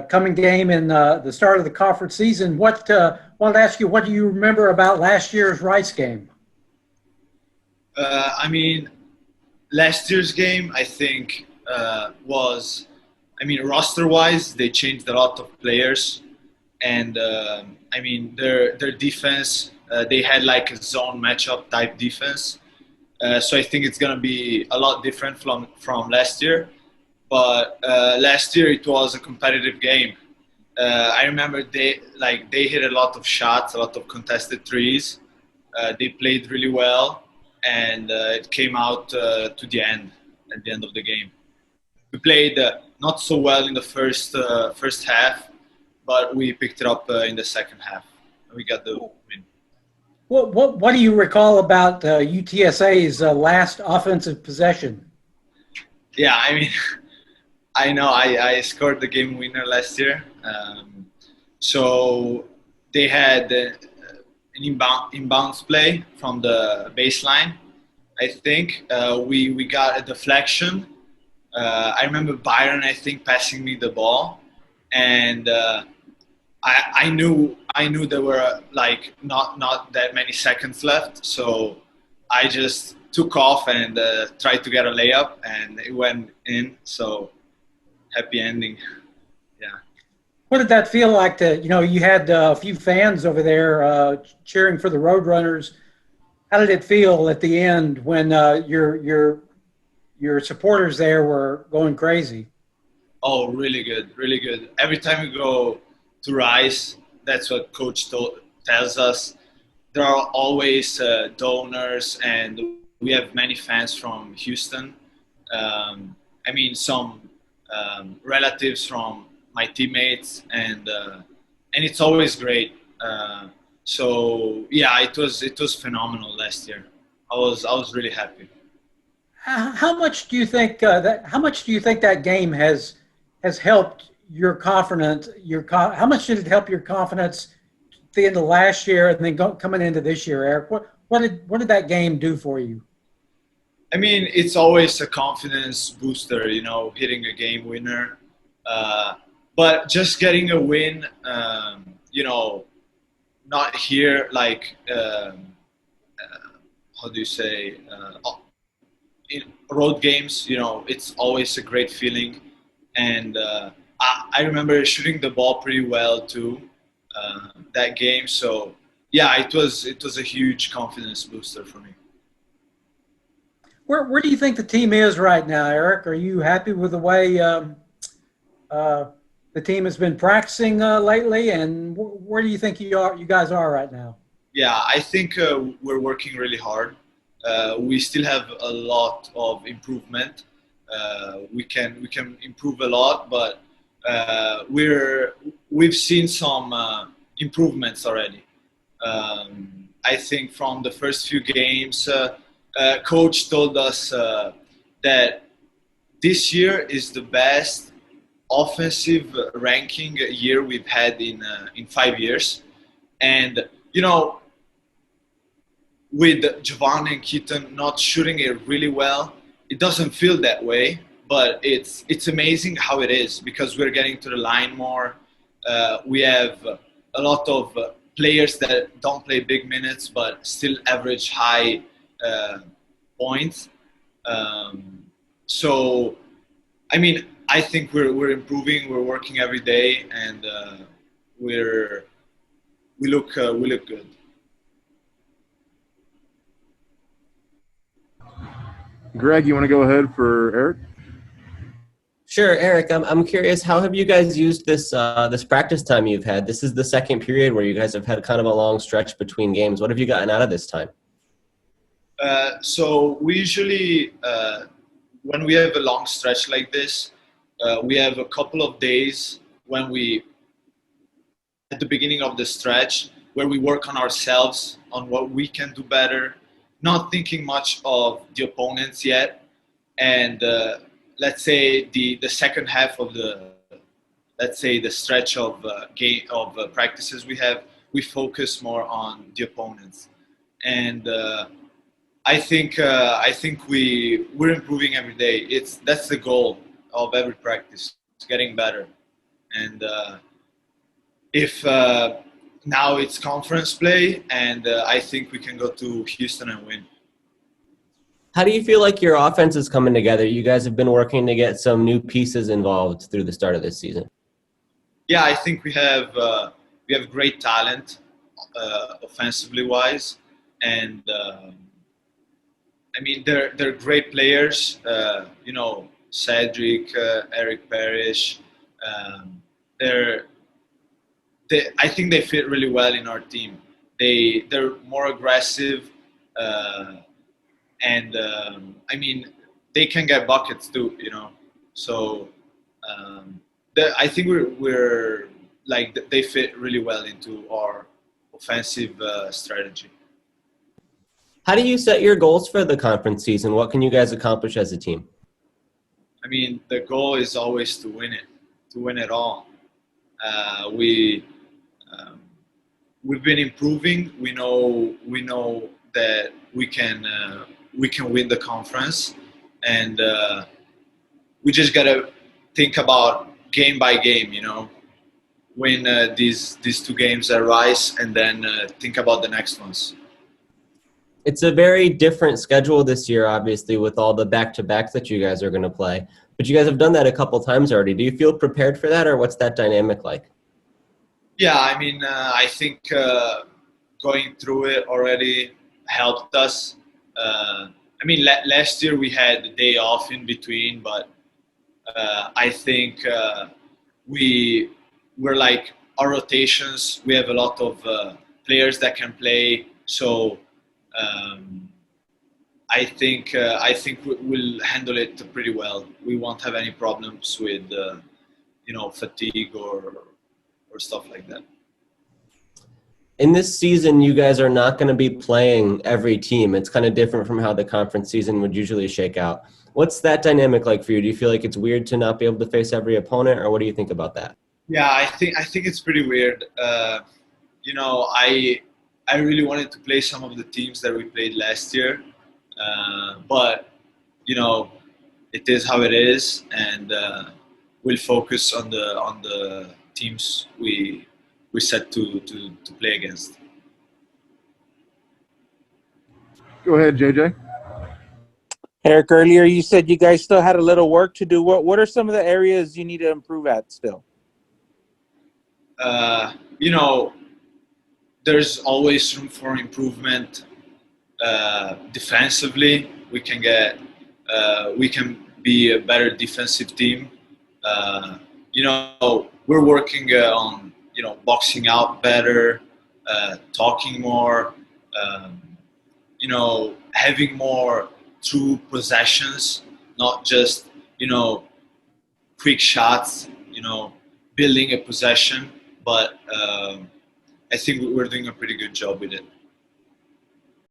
coming game in the start of the conference season. Wanted to ask you, what do you remember about last year's Rice game? I mean, last year's game, I think, roster-wise, they changed a lot of players. And, their defense, they had like a zone matchup type defense. So I think it's going to be a lot different from last year. But last year it was a competitive game. I remember they hit a lot of shots, a lot of contested threes. They played really well, and it came out to the end, at the end of the game. We played not so well in the first half, but we picked it up in the second half. We got the win. What do you recall about UTSA's last offensive possession? Yeah, I mean, I know I scored the game winner last year. So they had an inbounds play from the baseline. I think we got a deflection. I remember Byron, I think, passing me the ball, and I knew there were like not that many seconds left, so I just took off and tried to get a layup, and it went in. So happy ending. Yeah. What did that feel like you had a few fans over there cheering for the Roadrunners. How did it feel at the end when your supporters there were going crazy? Oh, really good, really good. Every time we go to Rice, that's what Coach tells us. There are always donors, and we have many fans from Houston. Some relatives from my teammates, and it's always great. So yeah, it was phenomenal last year. I was really happy. How much do you think that game has helped your confidence? How much did it help your confidence at the end of last year and then coming into this year, Eric? What did that game do for you? I mean, it's always a confidence booster, hitting a game winner. But just getting a win, not here like how do you say in road games. It's always a great feeling, and I remember shooting the ball pretty well too that game. So yeah, it was a huge confidence booster for me. Where do you think the team is right now, Eric? Are you happy with the way the team has been practicing lately, and where do you think you guys are right now? Yeah, I think we're working really hard. We still have a lot of improvement. We can improve a lot, but we've seen some improvements already. I think from the first few games, Coach told us that this year is the best offensive ranking year we've had in 5 years, and with Javon and Keaton not shooting it really well, it doesn't feel that way. But it's amazing how it is, because we're getting to the line more. We have a lot of players that don't play big minutes but still average high points. So, I mean, I think we're improving. We're working every day, and we look good. Greg, you want to go ahead for Eric? Sure, Eric. I'm curious. How have you guys used this this practice time you've had? This is the second period where you guys have had kind of a long stretch between games. What have you gotten out of this time? So we usually, when we have a long stretch like this, we have a couple of days at the beginning of the stretch, where we work on ourselves, on what we can do better, not thinking much of the opponents yet. And let's say the second half of the stretch of practices we focus more on the opponents. And I think we're improving every day. That's the goal of every practice, getting better. And if now it's conference play, and I think we can go to Houston and win. How do you feel like your offense is coming together? You guys have been working to get some new pieces involved through the start of this season. Yeah, I think we have great talent offensively wise, and I mean they're great players. You know, Cedric, Eric Parrish. Um, they're I think they fit really well in our team. They're more aggressive, and I mean they can get buckets too. You know, so I think we're like they fit really well into our offensive strategy. How do you set your goals for the conference season? What can you guys accomplish as a team? I mean, the goal is always to win it all. We've been improving. We know that we can win the conference, and we just gotta think about game by game. You know, win these two games at Rice, and then think about the next ones. It's a very different schedule this year, obviously, with all the back-to-backs that you guys are going to play. But you guys have done that a couple times already. Do you feel prepared for that, or what's that dynamic like? Yeah, I mean, I think going through it already helped us. I mean, last year we had the day off in between, but I think we're like our rotations. We have a lot of players that can play, so I think we'll handle it pretty well. We won't have any problems with you know, fatigue or stuff like that. In this season, you guys are not going to be playing every team. It's kind of different from how the conference season would usually shake out. What's that dynamic like for you? Do you feel like it's weird to not be able to face every opponent, or what do you think about that? Yeah, I think it's pretty weird. You know, I really wanted to play some of the teams that we played last year, but you know, it is how it is, and we'll focus on the teams we set to play against. Go ahead, JJ. Erik, earlier you said you guys still had a little work to do. What are some of the areas you need to improve at still? You know, there's always room for improvement. Defensively, we can be a better defensive team. You know, we're working on, you know, boxing out better, talking more, you know, having more true possessions, not just, you know, quick shots, you know, building a possession. But I think we're doing a pretty good job with it.